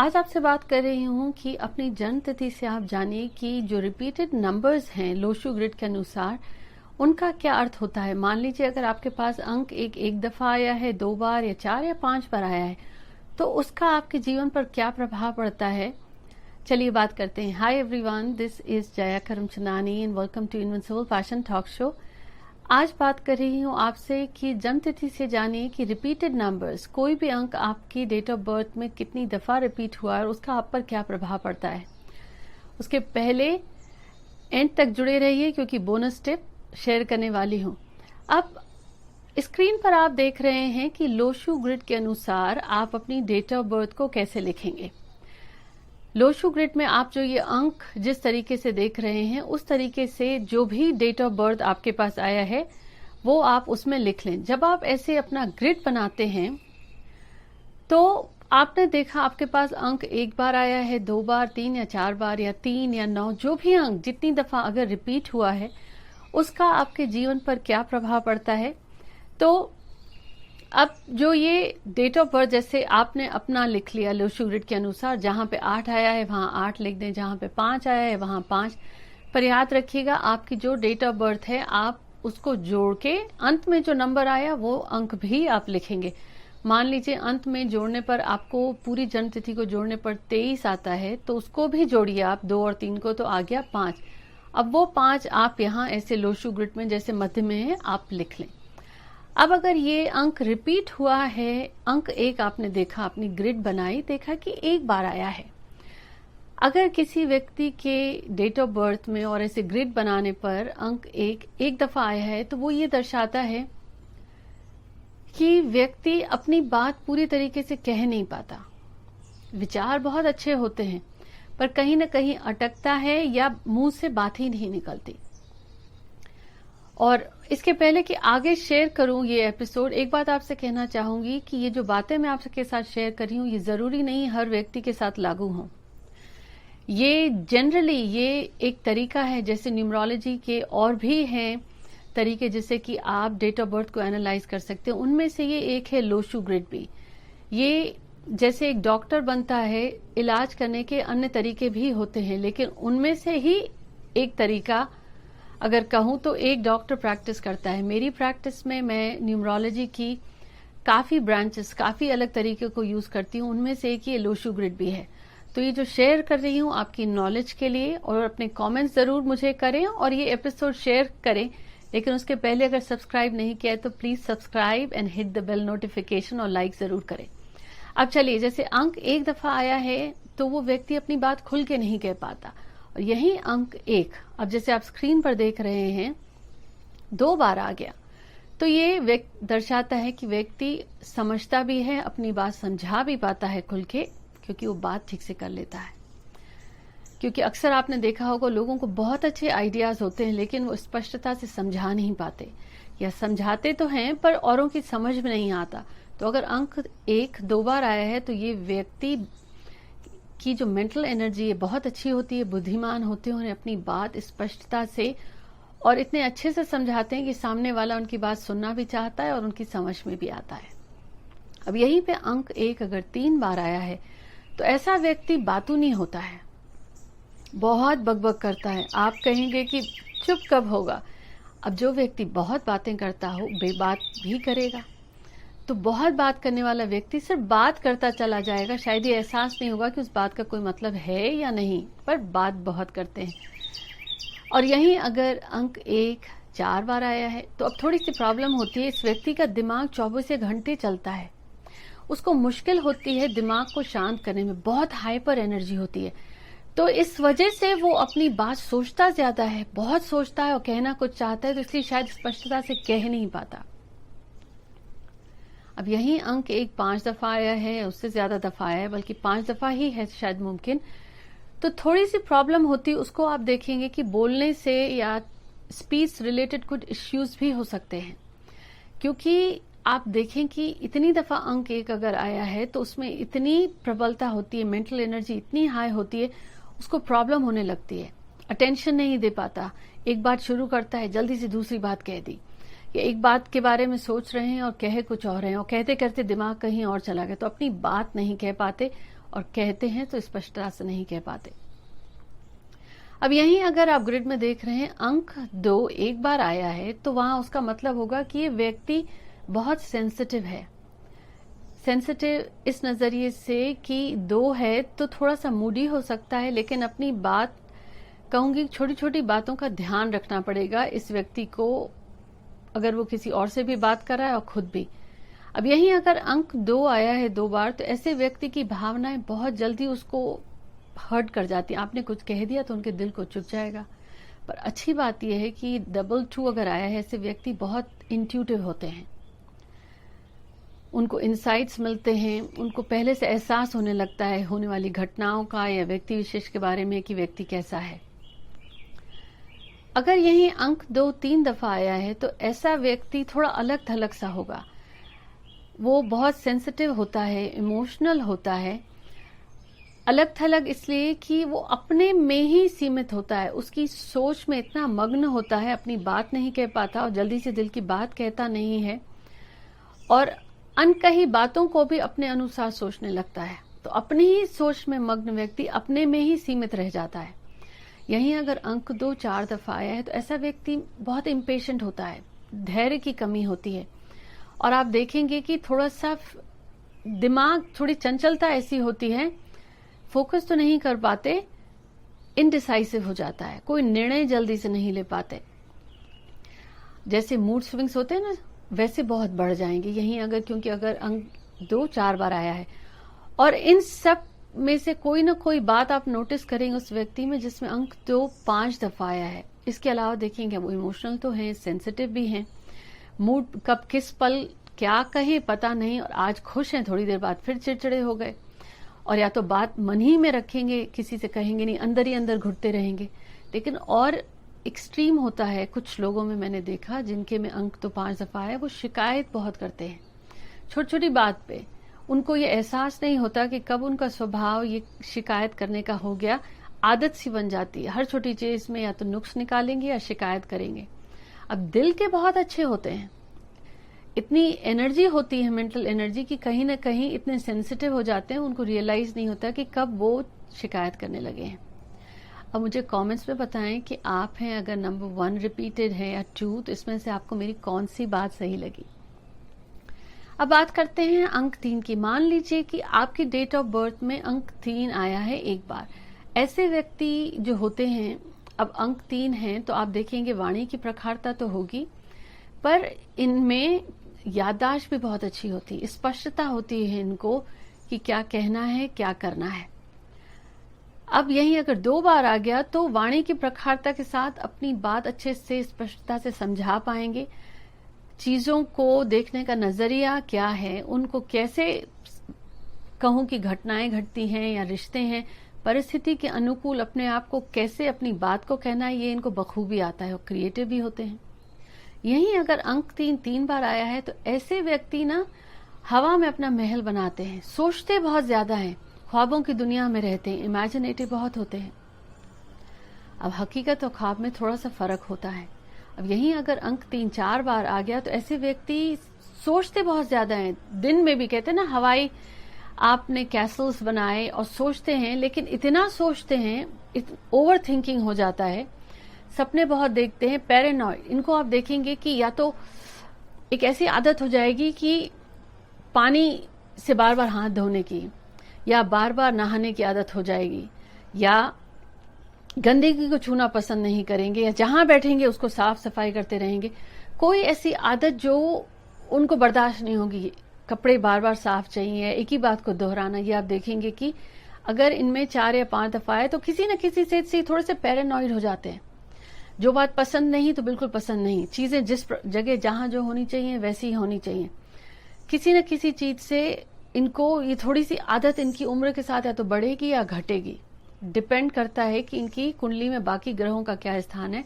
आज आपसे बात कर रही हूँ कि अपनी जन्म तिथि से आप जानिए कि जो रिपीटेड नंबर्स हैं लोशू ग्रिड के अनुसार उनका क्या अर्थ होता है। मान लीजिए अगर आपके पास अंक एक दफा आया है, 2 बार या 4 या 5 बार आया है, तो उसका आपके जीवन पर क्या प्रभाव पड़ता है। चलिए बात करते हैं। Hi everyone, this is Jaya Karamchandani and welcome to invincible fashion talk show. आज बात कर रही हूँ आपसे कि जन्म तिथि से जानिए कि रिपीटेड नंबर्स, कोई भी अंक आपकी डेट ऑफ बर्थ में कितनी दफा रिपीट हुआ है और उसका आप पर क्या प्रभाव पड़ता है। उसके पहले एंड तक जुड़े रहिए क्योंकि बोनस टिप शेयर करने वाली हूँ। अब स्क्रीन पर आप देख रहे हैं कि लोशू ग्रिड के अनुसार आप अपनी डेट ऑफ बर्थ को कैसे लिखेंगे। लोशू ग्रिड में आप जो ये अंक जिस तरीके से देख रहे हैं उस तरीके से जो भी डेट ऑफ बर्थ आपके पास आया है वो आप उसमें लिख लें। जब आप ऐसे अपना ग्रिड बनाते हैं तो आपने देखा आपके पास अंक 1 बार आया है, 2 बार, 3 या 4 बार या 3 या 9, जो भी अंक जितनी दफा अगर रिपीट हुआ है उसका आपके जीवन पर क्या प्रभाव पड़ता है। तो अब जो ये डेट ऑफ बर्थ जैसे आपने अपना लिख लिया लोशू ग्रिड के अनुसार, जहां पे 8 आया है वहां 8 लिख दें, जहां पे 5 आया है वहां 5। पर याद रखिएगा आपकी जो डेट ऑफ बर्थ है आप उसको जोड़ के अंत में जो नंबर आया वो अंक भी आप लिखेंगे। मान लीजिए अंत में जोड़ने पर आपको पूरी जन्म तिथि को जोड़ने पर 23 आता है तो उसको भी जोड़िए आप 2 और 3 को, तो आ गया 5। अब वो 5 आप यहाँ ऐसे लोशू ग्रिड में जैसे मध्य में है आप लिख लें। अब अगर ये अंक रिपीट हुआ है, अंक 1 आपने देखा, अपनी ग्रिड बनाई, देखा कि 1 बार आया है। अगर किसी व्यक्ति के डेट ऑफ बर्थ में और ऐसे ग्रिड बनाने पर अंक 1 दफा आया है तो वो ये दर्शाता है कि व्यक्ति अपनी बात पूरी तरीके से कह नहीं पाता। विचार बहुत अच्छे होते हैं पर कहीं ना कहीं अटकता है या मुंह से बात ही नहीं निकलती। और इसके पहले कि आगे शेयर करूं ये एपिसोड, एक बात आपसे कहना चाहूंगी कि ये जो बातें मैं आपके साथ शेयर कर रही हूं ये जरूरी नहीं हर व्यक्ति के साथ लागू हों। ये जनरली ये एक तरीका है, जैसे न्यूमरोलॉजी के और भी हैं तरीके जिससे कि आप डेट ऑफ बर्थ को एनालाइज कर सकते हैं। उनमें से ये एक है लोशू ग्रिड भी। ये जैसे एक डॉक्टर बनता है, इलाज करने के अन्य तरीके भी होते हैं, लेकिन उनमें से ही एक तरीका अगर कहूं तो एक डॉक्टर प्रैक्टिस करता है। मेरी प्रैक्टिस में मैं न्यूमरोलॉजी की काफी ब्रांचेस, काफी अलग तरीके को यूज करती हूं, उनमें से एक ये लोशू ग्रिड भी है। तो ये जो शेयर कर रही हूं आपकी नॉलेज के लिए, और अपने कमेंट्स जरूर मुझे करें और ये एपिसोड शेयर करें। लेकिन उसके पहले अगर सब्सक्राइब नहीं किया है तो please subscribe and hit the bell notification और लाइक जरूर करें। अब चलिए, जैसे अंक 1 दफा आया है तो वो व्यक्ति अपनी बात खुल के नहीं कह पाता, और यही अंक 1 अब जैसे आप स्क्रीन पर देख रहे हैं 2 बार आ गया, तो ये दर्शाता है कि व्यक्ति समझता भी है, अपनी बात समझा भी पाता है खुल के, क्योंकि वो बात ठीक से कर लेता है। क्योंकि अक्सर आपने देखा होगा लोगों को बहुत अच्छे आइडियाज होते हैं लेकिन वो स्पष्टता से समझा नहीं पाते, या समझाते तो हैं पर औरों की समझ में नहीं आता। तो अगर अंक 1 2 बार आया है तो ये व्यक्ति की जो मेंटल एनर्जी है बहुत अच्छी होती है, बुद्धिमान होते हैं, उन्हें अपनी बात स्पष्टता से और इतने अच्छे से समझाते हैं कि सामने वाला उनकी बात सुनना भी चाहता है और उनकी समझ में भी आता है। अब यहीं पे अंक 1 अगर 3 बार आया है तो ऐसा व्यक्ति बातूनी होता है, बहुत बकबक करता है। आप कहेंगे कि चुप कब होगा। अब जो व्यक्ति बहुत बातें करता हो बेबात भी करेगा, तो बहुत बात करने वाला व्यक्ति सिर्फ बात करता चला जाएगा, शायद ये एहसास नहीं होगा कि उस बात का कोई मतलब है या नहीं, पर बात बहुत करते हैं। और यहीं अगर अंक 1 4 बार आया है तो अब थोड़ी सी प्रॉब्लम होती है। इस व्यक्ति का दिमाग 24 घंटे चलता है, उसको मुश्किल होती है दिमाग को शांत करने में, बहुत हाइपर एनर्जी होती है। तो इस वजह से वो अपनी बात सोचता ज्यादा है, बहुत सोचता है और कहना कुछ चाहता है, तो इसलिए शायद स्पष्टता से कह नहीं पाता। अब यही अंक 1 5 दफा आया है, उससे ज्यादा दफा आया है, बल्कि 5 दफा ही है शायद मुमकिन, तो थोड़ी सी प्रॉब्लम होती है। उसको आप देखेंगे कि बोलने से या स्पीच रिलेटेड कुछ इश्यूज भी हो सकते हैं, क्योंकि आप देखें कि इतनी दफा अंक 1 अगर आया है तो उसमें इतनी प्रबलता होती है, मेंटल एनर्जी इतनी हाई होती है, उसको प्रॉब्लम होने लगती है, अटेंशन नहीं दे पाता, एक बात शुरू करता है जल्दी से दूसरी बात कह दी, या एक बात के बारे में सोच रहे हैं और कहे कुछ और हैं और कहते कहते दिमाग कहीं और चला गया, तो अपनी बात नहीं कह पाते और कहते हैं तो स्पष्टता से नहीं कह पाते। अब यहीं अगर आप ग्रिड में देख रहे हैं अंक 2 एक बार आया है, तो वहां उसका मतलब होगा कि ये व्यक्ति बहुत सेंसिटिव है। सेंसिटिव इस नजरिए से कि 2 है तो थोड़ा सा मूडी हो सकता है, लेकिन अपनी बात कहूंगी छोटी छोटी बातों का ध्यान रखना पड़ेगा इस व्यक्ति को, अगर वो किसी और से भी बात कर रहा है और खुद भी। अब यहीं अगर अंक 2 आया है 2 बार, तो ऐसे व्यक्ति की भावनाएं बहुत जल्दी उसको हर्ट कर जाती है। आपने कुछ कह दिया तो उनके दिल को चुभ जाएगा। पर अच्छी बात यह है कि 2 अगर आया है, ऐसे व्यक्ति बहुत इंट्यूटिव होते हैं, उनको इनसाइट्स मिलते हैं, उनको पहले से एहसास होने लगता है होने वाली घटनाओं का या व्यक्ति विशेष के बारे में कि व्यक्ति कैसा है। अगर यही अंक 2 3 दफा आया है, तो ऐसा व्यक्ति थोड़ा अलग थलग सा होगा। वो बहुत सेंसिटिव होता है, इमोशनल होता है। अलग थलग इसलिए कि वो अपने में ही सीमित होता है, उसकी सोच में इतना मग्न होता है, अपनी बात नहीं कह पाता और जल्दी से दिल की बात कहता नहीं है, और अनकही बातों को भी अपने अनुसार सोचने लगता है। तो अपनी ही सोच में मग्न व्यक्ति अपने में ही सीमित रह जाता है। यहीं अगर अंक 2 4 दफा आया है, तो ऐसा व्यक्ति बहुत इम्पेशेंट होता है, धैर्य की कमी होती है, और आप देखेंगे कि थोड़ा सा दिमाग, थोड़ी चंचलता ऐसी होती है, फोकस तो नहीं कर पाते, इनडिसाइसिव हो जाता है, कोई निर्णय जल्दी से नहीं ले पाते। जैसे मूड स्विंग्स होते हैं ना, वैसे बहुत बढ़ जाएंगे यहीं अगर, क्योंकि अगर अंक 2 4 बार आया है, और इन सब में से कोई ना कोई बात आप नोटिस करेंगे उस व्यक्ति में जिसमें अंक 2 5 दफा आया है। इसके अलावा देखेंगे वो इमोशनल तो हैं, सेंसिटिव भी हैं, मूड कब किस पल क्या कहे पता नहीं, और आज खुश हैं, थोड़ी देर बाद फिर चिड़चिड़े हो गए, और या तो बात मन ही में रखेंगे, किसी से कहेंगे नहीं, अंदर ही अंदर घुटते रहेंगे। लेकिन और एक्सट्रीम होता है कुछ लोगों में, मैंने देखा जिनके में अंक तो 5 दफा है, वो शिकायत बहुत करते हैं छोटी छोटी बात पे। उनको ये एहसास नहीं होता कि कब उनका स्वभाव ये शिकायत करने का हो गया, आदत सी बन जाती है, हर छोटी चीज में या तो नुक्स निकालेंगे या शिकायत करेंगे। अब दिल के बहुत अच्छे होते हैं, इतनी एनर्जी होती है, मेंटल एनर्जी, की कहीं ना कहीं इतने सेंसिटिव हो जाते हैं, उनको रियलाइज नहीं होता कि कब वो शिकायत करने लगे हैं। अब मुझे कमेंट्स में बताएं कि आप हैं, अगर नंबर 1 रिपीटेड है या 2, तो इसमें से आपको मेरी कौन सी बात सही लगी। अब बात करते हैं अंक 3 की। मान लीजिए कि आपकी डेट ऑफ बर्थ में अंक 3 आया है एक बार। ऐसे व्यक्ति जो होते हैं, अब अंक 3 है तो आप देखेंगे वाणी की प्रखरता तो होगी, पर इनमें याददाश्त भी बहुत अच्छी होती है, स्पष्टता होती है इनको कि क्या कहना है, क्या करना है। अब यही अगर 2 बार आ गया, तो वाणी की प्रखरता के साथ अपनी बात अच्छे से स्पष्टता से समझा पाएंगे, चीजों को देखने का नजरिया क्या है, उनको कैसे कहूं कि घटनाएं घटती हैं या रिश्ते हैं, परिस्थिति के अनुकूल अपने आप को कैसे अपनी बात को कहना है, ये इनको बखूबी आता है, और क्रिएटिव भी होते हैं। यहीं अगर अंक 3 बार आया है, तो ऐसे व्यक्ति ना हवा में अपना महल बनाते हैं, सोचते बहुत ज्यादा हैं, ख्वाबों की दुनिया में रहते हैं, इमेजिनेटिव बहुत होते हैं। अब हकीकत और ख्वाब में थोड़ा सा फर्क होता है। अब यहीं अगर अंक 3 4 बार आ गया, तो ऐसे व्यक्ति सोचते बहुत ज्यादा हैं, दिन में भी कहते हैं ना हवाई आपने कैसल्स बनाए और सोचते हैं, लेकिन इतना सोचते हैं, ओवर थिंकिंग हो जाता है, सपने बहुत देखते हैं, पैरानॉइड। इनको आप देखेंगे कि या तो एक ऐसी आदत हो जाएगी कि पानी से बार बार हाथ धोने की, या बार बार नहाने की आदत हो जाएगी, या गंदगी को छूना पसंद नहीं करेंगे, या जहां बैठेंगे उसको साफ सफाई करते रहेंगे। कोई ऐसी आदत जो उनको बर्दाश्त नहीं होगी, कपड़े बार बार साफ चाहिए, एक ही बात को दोहराना। ये आप देखेंगे कि अगर इनमें 4 या 5 दफा है, तो किसी न किसी से थोड़े से पैरानॉइड हो जाते हैं। जो बात पसंद नहीं तो बिल्कुल पसंद नहीं, चीजें जिस जगह जहां जो होनी चाहिए वैसी ही होनी चाहिए। किसी न किसी चीज से इनको ये थोड़ी सी आदत इनकी उम्र के साथ या तो बढ़ेगी या घटेगी, डिपेंड करता है कि इनकी कुंडली में बाकी ग्रहों का क्या स्थान है।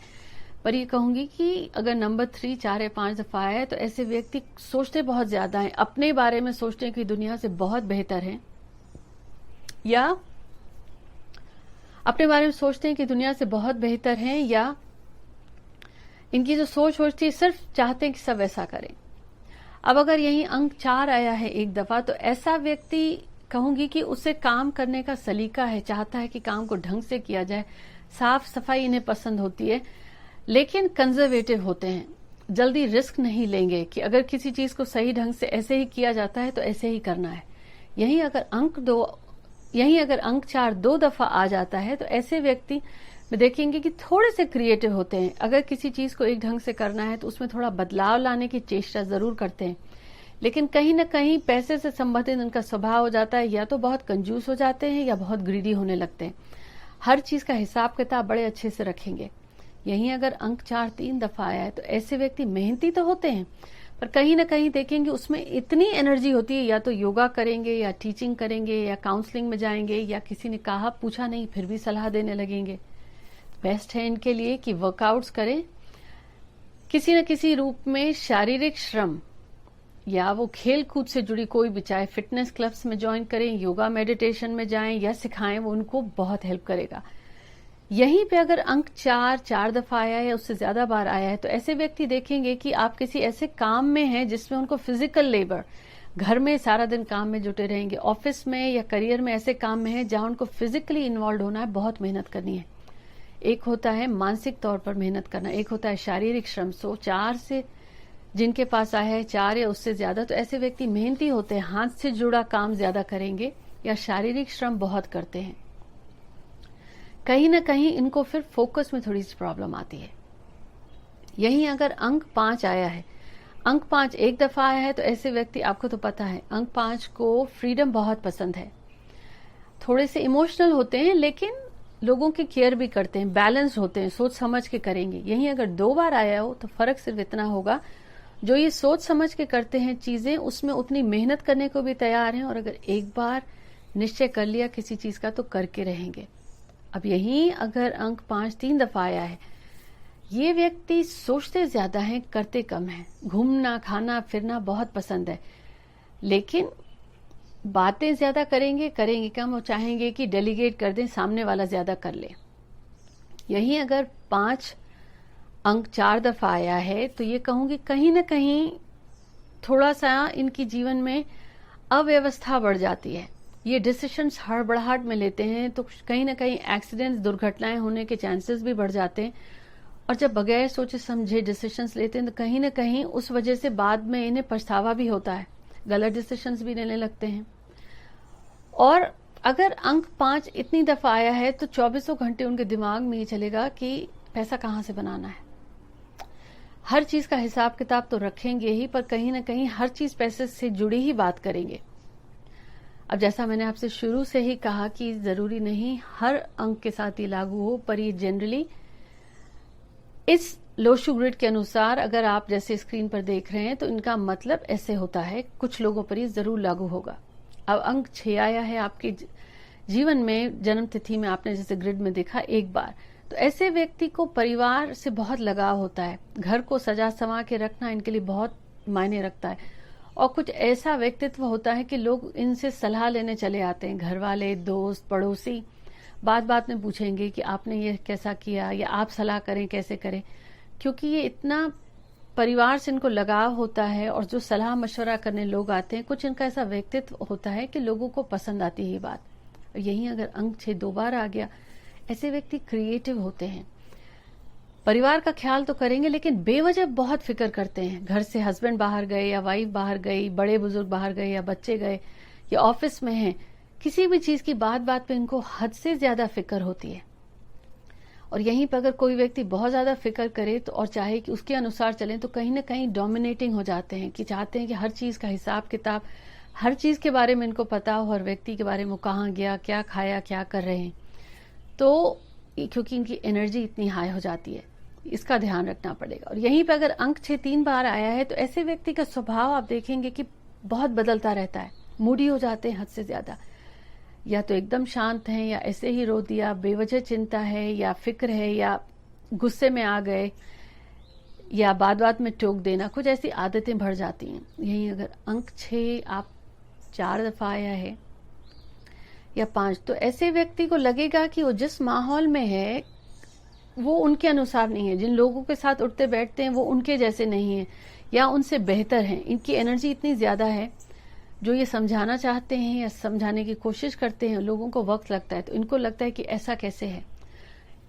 पर ये कहूंगी कि अगर नंबर 3 4 या 5 दफा है, तो ऐसे व्यक्ति सोचते बहुत ज्यादा हैं, अपने बारे में सोचते हैं कि दुनिया से बहुत बेहतर है, या अपने बारे में सोचते हैं कि दुनिया से बहुत बेहतर हैं, या इनकी जो सोच होती है सिर्फ चाहते हैं कि सब ऐसा करें। अब अगर यही अंक 4 आया है एक दफा, तो ऐसा व्यक्ति कहूंगी कि उसे काम करने का सलीका है, चाहता है कि काम को ढंग से किया जाए, साफ सफाई इन्हें पसंद होती है, लेकिन कंजर्वेटिव होते हैं, जल्दी रिस्क नहीं लेंगे कि अगर किसी चीज को सही ढंग से ऐसे ही किया जाता है तो ऐसे ही करना है। यही अगर अंक 4 2 दफा आ जाता है तो ऐसे व्यक्ति में देखेंगे कि थोड़े से क्रिएटिव होते हैं। अगर किसी चीज को एक ढंग से करना है तो उसमें थोड़ा बदलाव लाने की चेष्टा जरूर करते हैं, लेकिन कहीं न कहीं पैसे से संबंधित उनका स्वभाव हो जाता है, या तो बहुत कंजूस हो जाते हैं या बहुत ग्रीडी होने लगते हैं। हर चीज का हिसाब किताब बड़े अच्छे से रखेंगे। यहीं अगर अंक 4 3 दफा आया है तो ऐसे व्यक्ति मेहनती तो होते हैं, पर कहीं ना कहीं देखेंगे उसमें इतनी एनर्जी होती है, या तो योगा करेंगे या टीचिंग करेंगे या काउंसलिंग में जाएंगे, या किसी ने कहा पूछा नहीं फिर भी सलाह देने लगेंगे। बेस्ट है इनके लिए कि वर्कआउट्स करें, किसी न किसी रूप में शारीरिक श्रम, या वो खेल कूद से जुड़ी कोई भी, चाहे फिटनेस क्लब्स में ज्वाइन करें, योगा मेडिटेशन में जाएं या सिखाएं, वो उनको बहुत हेल्प करेगा। यहीं पे अगर अंक 4 दफा आया है या उससे ज्यादा बार आया है तो ऐसे व्यक्ति देखेंगे कि आप किसी ऐसे काम में हैं जिसमें उनको फिजिकल लेबर, घर में सारा दिन काम में जुटे रहेंगे, ऑफिस में या करियर में ऐसे काम में है जहां उनको फिजिकली इन्वॉल्व होना है, बहुत मेहनत करनी है। एक होता है मानसिक तौर पर मेहनत करना, एक होता है शारीरिक श्रम। 4 से जिनके पास आया है 4 या उससे ज्यादा, तो ऐसे व्यक्ति मेहनती होते हैं, हाथ से जुड़ा काम ज्यादा करेंगे या शारीरिक श्रम बहुत करते हैं। कहीं ना कहीं इनको फिर फोकस में थोड़ी सी प्रॉब्लम आती है। यहीं अगर अंक 5 आया है, अंक 5 एक दफा आया है, तो ऐसे व्यक्ति, आपको तो पता है अंक 5 को फ्रीडम बहुत पसंद है, थोड़े से इमोशनल होते हैं लेकिन लोगों की केयर भी करते हैं, बैलेंस होते हैं, सोच समझ के करेंगे। यहीं अगर 2 बार आया हो तो फर्क सिर्फ इतना होगा, जो ये सोच समझ के करते हैं चीजें, उसमें उतनी मेहनत करने को भी तैयार हैं, और अगर एक बार निश्चय कर लिया किसी चीज का तो करके रहेंगे। अब यहीं अगर अंक 5 3 दफा आया है, ये व्यक्ति सोचते ज्यादा हैं, करते कम हैं, घूमना खाना फिरना बहुत पसंद है, लेकिन बातें ज्यादा करेंगे कम, और चाहेंगे कि डेलीगेट कर दें, सामने वाला ज्यादा कर ले। यहीं अगर 5 अंक 4 दफा आया है तो ये कहूंगी कहीं ना कहीं थोड़ा सा इनकी जीवन में अव्यवस्था बढ़ जाती है। ये डिसीजंस हड़बड़ाहट में लेते हैं तो कहीं ना कहीं एक्सीडेंट्स, दुर्घटनाएं होने के चांसेस भी बढ़ जाते हैं, और जब बगैर सोचे समझे डिसीजंस लेते हैं तो कहीं ना कहीं उस वजह से बाद में इन्हें पछतावा भी होता है, गलत डिसीजंस भी लेने लगते हैं। और अगर अंक 5 इतनी दफा आया है तो 24 घंटे उनके दिमाग में ये चलेगा कि पैसा कहां से बनाना है। हर चीज का हिसाब किताब तो रखेंगे ही, पर कहीं ना कहीं हर चीज पैसे से जुड़ी ही बात करेंगे। अब जैसा मैंने आपसे शुरू से ही कहा कि जरूरी नहीं हर अंक के साथ ही लागू हो, पर ये जनरली इस लोशु ग्रिड के अनुसार, अगर आप जैसे स्क्रीन पर देख रहे हैं तो इनका मतलब ऐसे होता है, कुछ लोगों पर ये जरूर लागू होगा। अब अंक 6 आया है आपके जीवन में, जन्म तिथि में आपने जैसे ग्रिड में देखा एक बार, तो ऐसे व्यक्ति को परिवार से बहुत लगाव होता है, घर को सजा संवा के रखना इनके लिए बहुत मायने रखता है, और कुछ ऐसा व्यक्तित्व होता है कि लोग इनसे सलाह लेने चले आते हैं, घर वाले, दोस्त, पड़ोसी बात बात में पूछेंगे कि आपने ये कैसा किया, या आप सलाह करें कैसे करें, क्योंकि ये इतना परिवार से इनको लगाव होता है, और जो सलाह मशवरा करने लोग आते हैं, कुछ इनका ऐसा व्यक्तित्व होता है कि लोगों को पसंद आती है बात। और यहीं अगर अंक 6 2 बार आ गया, ऐसे व्यक्ति क्रिएटिव होते हैं, परिवार का ख्याल तो करेंगे लेकिन बेवजह बहुत फिक्र करते हैं। घर से हस्बैंड बाहर गए या वाइफ बाहर गई, बड़े बुजुर्ग बाहर गए या बच्चे गए, या ऑफिस में हैं, किसी भी चीज की बात बात पे इनको हद से ज्यादा फिक्र होती है। और यहीं पर अगर कोई व्यक्ति बहुत ज्यादा फिक्र करे तो, और चाहे कि उसके अनुसार चलें, तो कहीं ना कहीं डोमिनेटिंग हो जाते हैं, कि चाहते हैं कि हर चीज का हिसाब किताब, हर चीज के बारे में इनको पता हो, हर व्यक्ति के बारे में, कहाँ गया, क्या खाया, क्या कर रहे हैं। तो क्योंकि इनकी एनर्जी इतनी हाई हो जाती है, इसका ध्यान रखना पड़ेगा। और यहीं पे अगर अंक 6 3 बार आया है तो ऐसे व्यक्ति का स्वभाव आप देखेंगे कि बहुत बदलता रहता है, मूडी हो जाते हैं हद से ज्यादा, या तो एकदम शांत हैं, या ऐसे ही रो दिया, बेवजह चिंता है या फिक्र है, या गुस्से में आ गए, या बात बात में टोक देना, कुछ ऐसी आदतें बढ़ जाती हैं। यहीं अगर अंक 6 आप 4 दफा आया है या 5, तो ऐसे व्यक्ति को लगेगा कि वो जिस माहौल में है वो उनके अनुसार नहीं है, जिन लोगों के साथ उठते बैठते हैं वो उनके जैसे नहीं है या उनसे बेहतर हैं। इनकी एनर्जी इतनी ज्यादा है, जो ये समझाना चाहते हैं या समझाने की कोशिश करते हैं, लोगों को वक्त लगता है, तो इनको लगता है कि ऐसा कैसे है।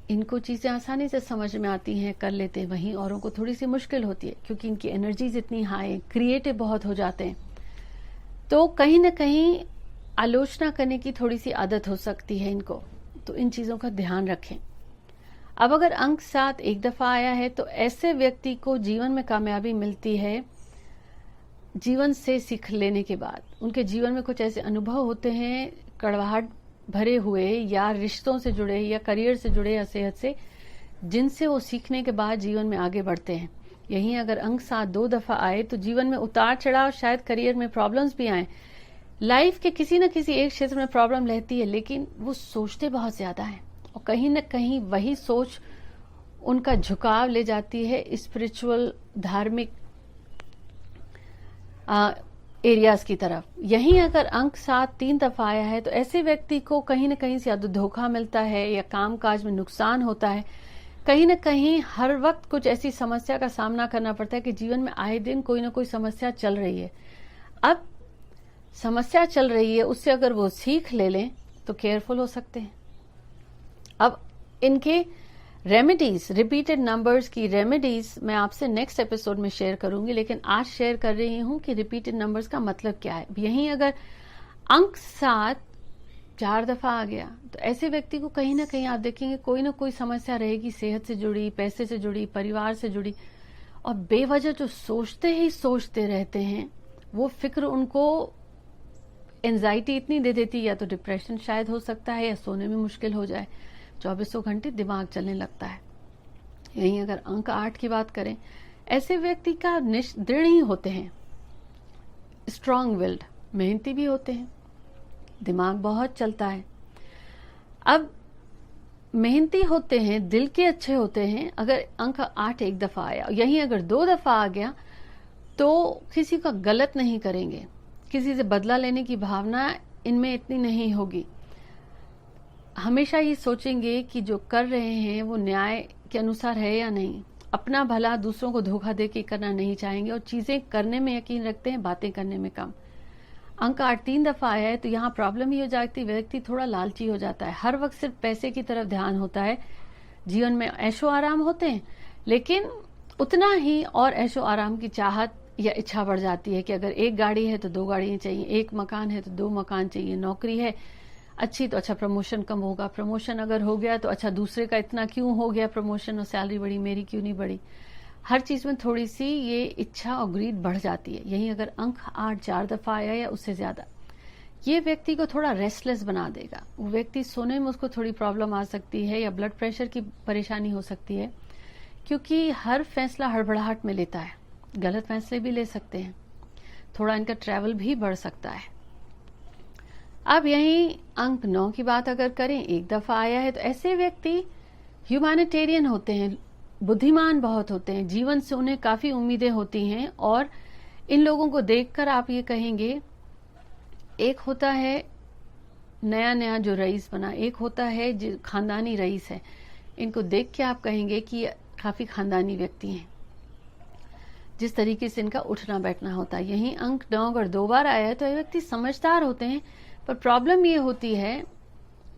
इनको चीजें आसानी से समझ में आती हैं, कर लेते हैं, वहीं औरों को थोड़ी सी मुश्किल होती है, क्योंकि इनकी एनर्जीज इतनी हाई है, क्रिएटिव बहुत हो जाते हैं। तो कहीं ना कहीं आलोचना करने की थोड़ी सी आदत हो सकती है इनको, तो इन चीजों का ध्यान रखें। अब अगर अंक 7 एक दफा आया है, तो ऐसे व्यक्ति को जीवन में कामयाबी मिलती है जीवन से सीख लेने के बाद। उनके जीवन में कुछ ऐसे अनुभव होते हैं कड़वाहट भरे हुए, या रिश्तों से जुड़े, या करियर से जुड़े, या सेहत से, जिनसे वो सीखने के बाद जीवन में आगे बढ़ते हैं। यहीं अगर अंक 7 2 दफा आए तो जीवन में उतार चढ़ाव, शायद करियर में प्रॉब्लम्स भी आए, लाइफ के किसी न किसी एक क्षेत्र में प्रॉब्लम रहती है, लेकिन वो सोचते बहुत ज्यादा हैं और कहीं न कहीं वही सोच उनका झुकाव ले जाती है स्पिरिचुअल, धार्मिक एरियाज की तरफ। यहीं अगर अंक 7 3 दफा आया है, तो ऐसे व्यक्ति को कहीं न कहीं से या तो धोखा मिलता है या कामकाज में नुकसान होता है। कहीं न कहीं हर वक्त कुछ ऐसी समस्या का सामना करना पड़ता है कि जीवन में आए दिन कोई ना कोई समस्या चल रही है। अब समस्या चल रही है, उससे अगर वो सीख ले लें तो केयरफुल हो सकते हैं। अब इनके रेमेडीज, रिपीटेड नंबर्स की रेमेडीज मैं आपसे नेक्स्ट एपिसोड में शेयर करूंगी, लेकिन आज शेयर कर रही हूं कि रिपीटेड नंबर्स का मतलब क्या है। यहीं अगर अंक 7 4 दफा आ गया, तो ऐसे व्यक्ति को कहीं ना कहीं आप देखेंगे कोई ना कोई समस्या रहेगी, सेहत से जुड़ी, पैसे से जुड़ी, परिवार से जुड़ी, और बेवजह जो सोचते ही सोचते रहते हैं, वो फिक्र उनको एंजाइटी इतनी दे देती है, या तो डिप्रेशन शायद हो सकता है, या सोने में मुश्किल हो जाए, 24 घंटे दिमाग चलने लगता है। यहीं अगर अंक 8 की बात करें, ऐसे व्यक्ति का दृढ़ ही होते हैं, स्ट्रांग विल्ड, मेहनती भी होते हैं, दिमाग बहुत चलता है। अब मेहनती होते हैं, दिल के अच्छे होते हैं। अगर अंक 8 एक दफा आया, यहीं अगर 2 दफा आ गया, तो किसी का गलत नहीं करेंगे, किसी से बदला लेने की भावना इनमें इतनी नहीं होगी। हमेशा ये सोचेंगे कि जो कर रहे हैं वो न्याय के अनुसार है या नहीं। अपना भला दूसरों को धोखा देके करना नहीं चाहेंगे, और चीजें करने में यकीन रखते हैं, बातें करने में कम। अंक 8 3 दफा आया है, तो यहाँ प्रॉब्लम ही हो जाती है, व्यक्ति थोड़ा लालची हो जाता है, हर वक्त सिर्फ पैसे की तरफ ध्यान होता है। जीवन में ऐशो आराम होते हैं, लेकिन उतना ही और ऐशो आराम की चाहत या इच्छा बढ़ जाती है कि अगर एक गाड़ी है तो 2 गाड़ियां चाहिए, एक मकान है तो 2 मकान चाहिए, नौकरी है अच्छी तो अच्छा प्रमोशन कम होगा, प्रमोशन अगर हो गया तो अच्छा दूसरे का इतना क्यों हो गया प्रमोशन और सैलरी बढ़ी, मेरी क्यों नहीं बढ़ी। हर चीज में थोड़ी सी ये इच्छा और ग्रीड बढ़ जाती है। यहीं अगर अंक 8 4 दफा आया या उससे ज्यादा, ये व्यक्ति को थोड़ा रेस्टलेस बना देगा। वो व्यक्ति सोने में उसको थोड़ी प्रॉब्लम आ सकती है, या ब्लड प्रेशर की परेशानी हो सकती है, क्योंकि हर फैसला हड़बड़ाहट में लेता है, गलत फैसले भी ले सकते हैं, थोड़ा इनका ट्रैवल भी बढ़ सकता है। अब यहीं अंक 9 की बात अगर करें, एक दफा आया है, तो ऐसे व्यक्ति ह्यूमैनिटेरियन होते हैं, बुद्धिमान बहुत होते हैं, जीवन से उन्हें काफी उम्मीदें होती हैं, और इन लोगों को देखकर आप ये कहेंगे, एक होता है नया नया जो रईस बना, एक होता है जो खानदानी रईस है। इनको देख के आप कहेंगे कि ये काफी खानदानी व्यक्ति हैं, जिस तरीके से इनका उठना बैठना होता है। यहीं अंक 9 अगर 2 बार आया है, तो ये व्यक्ति समझदार होते हैं, पर प्रॉब्लम ये होती है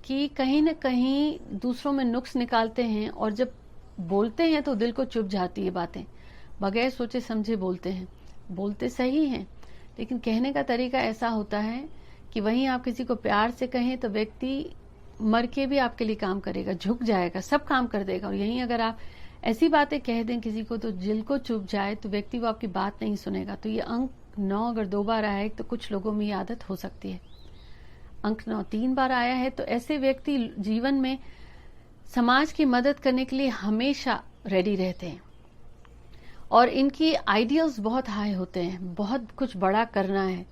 कि कहीं न कहीं दूसरों में नुक्स निकालते हैं, और जब बोलते हैं तो दिल को चुभ जाती है बातें, बगैर सोचे समझे बोलते हैं। बोलते सही हैं, लेकिन कहने का तरीका ऐसा होता है कि वहीं आप किसी को प्यार से कहें तो व्यक्ति मर के भी आपके लिए काम करेगा, झुक जाएगा, सब काम कर देगा। और यहीं अगर आप ऐसी बातें कह दें किसी को तो दिल को चुभ जाए, तो व्यक्ति वो आपकी बात नहीं सुनेगा। तो ये अंक 9 अगर 2 बार आया है, तो कुछ लोगों में ये आदत हो सकती है। अंक 9 3 बार आया है, तो ऐसे व्यक्ति जीवन में समाज की मदद करने के लिए हमेशा रेडी रहते हैं, और इनकी आइडियल्स बहुत हाई होते हैं, बहुत कुछ बड़ा करना है,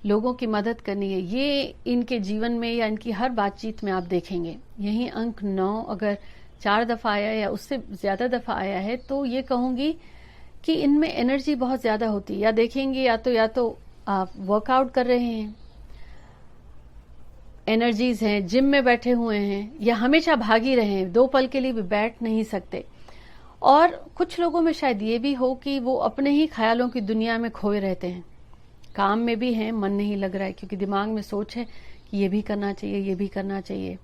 लोगों की मदद करनी है, ये इनके जीवन में या इनकी हर बातचीत में आप देखेंगे। यही अंक 9 अगर 4 दफा आया या उससे ज्यादा दफा आया है, तो ये कहूंगी कि इनमें एनर्जी बहुत ज्यादा होती है। या देखेंगे या तो आप वर्कआउट कर रहे हैं, एनर्जीज हैं, जिम में बैठे हुए हैं या हमेशा भागी रहे हैं, 2 पल के लिए भी बैठ नहीं सकते। और कुछ लोगों में शायद ये भी हो कि वो अपने ही ख्यालों की दुनिया में खोए रहते हैं, काम में भी हैं, मन नहीं लग रहा है क्योंकि दिमाग में सोच है कि ये भी करना चाहिए, ये भी करना चाहिए।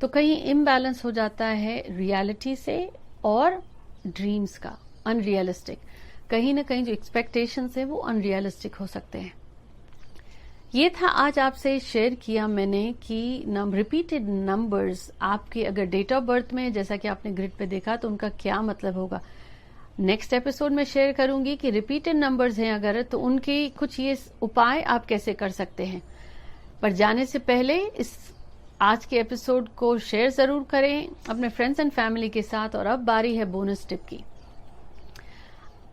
तो कहीं इम्बैलेंस हो जाता है रियलिटी से और ड्रीम्स का, अनरियलिस्टिक। कहीं ना कहीं जो एक्सपेक्टेशंस है वो अनरियलिस्टिक हो सकते हैं। ये था आज आपसे शेयर किया मैंने कि रिपीटेड नंबर्स आपके अगर डेट ऑफ बर्थ में, जैसा कि आपने ग्रिड पे देखा, तो उनका क्या मतलब होगा। नेक्स्ट एपिसोड में शेयर करूंगी कि रिपीटेड नंबर्स हैं अगर, तो उनके कुछ ये उपाय आप कैसे कर सकते हैं। पर जाने से पहले इस आज के एपिसोड को शेयर जरूर करें अपने फ्रेंड्स एंड फैमिली के साथ। और अब बारी है बोनस टिप की।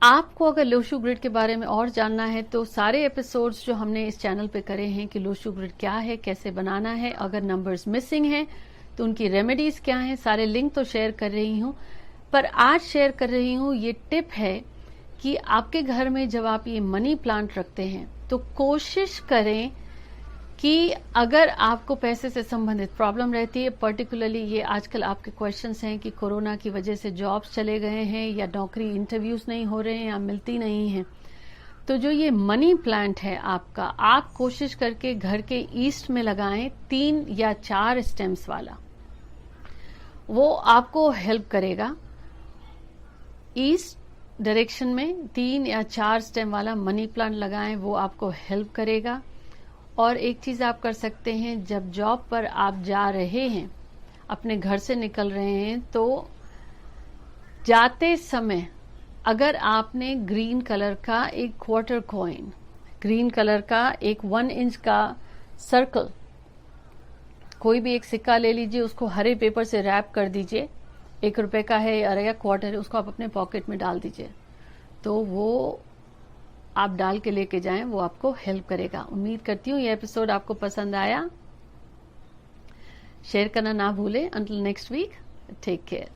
आपको अगर लोशु ग्रिड के बारे में और जानना है तो सारे एपिसोड्स जो हमने इस चैनल पे करे हैं कि लोशु ग्रिड क्या है, कैसे बनाना है, अगर नंबर्स मिसिंग हैं तो उनकी रेमेडीज क्या हैं, सारे लिंक तो शेयर कर रही हूं। पर आज शेयर कर रही हूं ये टिप है कि आपके घर में जब आप ये मनी प्लांट रखते हैं तो कोशिश करें कि अगर आपको पैसे से संबंधित प्रॉब्लम रहती है, पर्टिकुलरली ये आजकल आपके क्वेश्चंस हैं कि कोरोना की वजह से जॉब्स चले गए हैं या नौकरी इंटरव्यूज नहीं हो रहे हैं या मिलती नहीं है, तो जो ये मनी प्लांट है आपका, आप कोशिश करके घर के ईस्ट में लगाएं, 3 या 4 स्टेम्स वाला। वो आपको हेल्प करेगा। ईस्ट डायरेक्शन में 3 या 4 स्टेम वाला मनी प्लांट लगाएं, वो आपको हेल्प करेगा। और एक चीज आप कर सकते हैं, जब जॉब पर आप जा रहे हैं, अपने घर से निकल रहे हैं, तो जाते समय अगर आपने ग्रीन कलर का एक क्वार्टर कॉइन, ग्रीन कलर का एक 1 इंच का सर्कल, कोई भी एक सिक्का ले लीजिए, उसको हरे पेपर से रैप कर दीजिए, 1 रुपए का है या क्वार्टर है, उसको आप अपने पॉकेट में डाल दीजिए, तो वो आप डाल के लेके जाएं, वो आपको हेल्प करेगा। उम्मीद करती हूँ ये एपिसोड आपको पसंद आया। शेयर करना ना भूलें। Until next week, take care.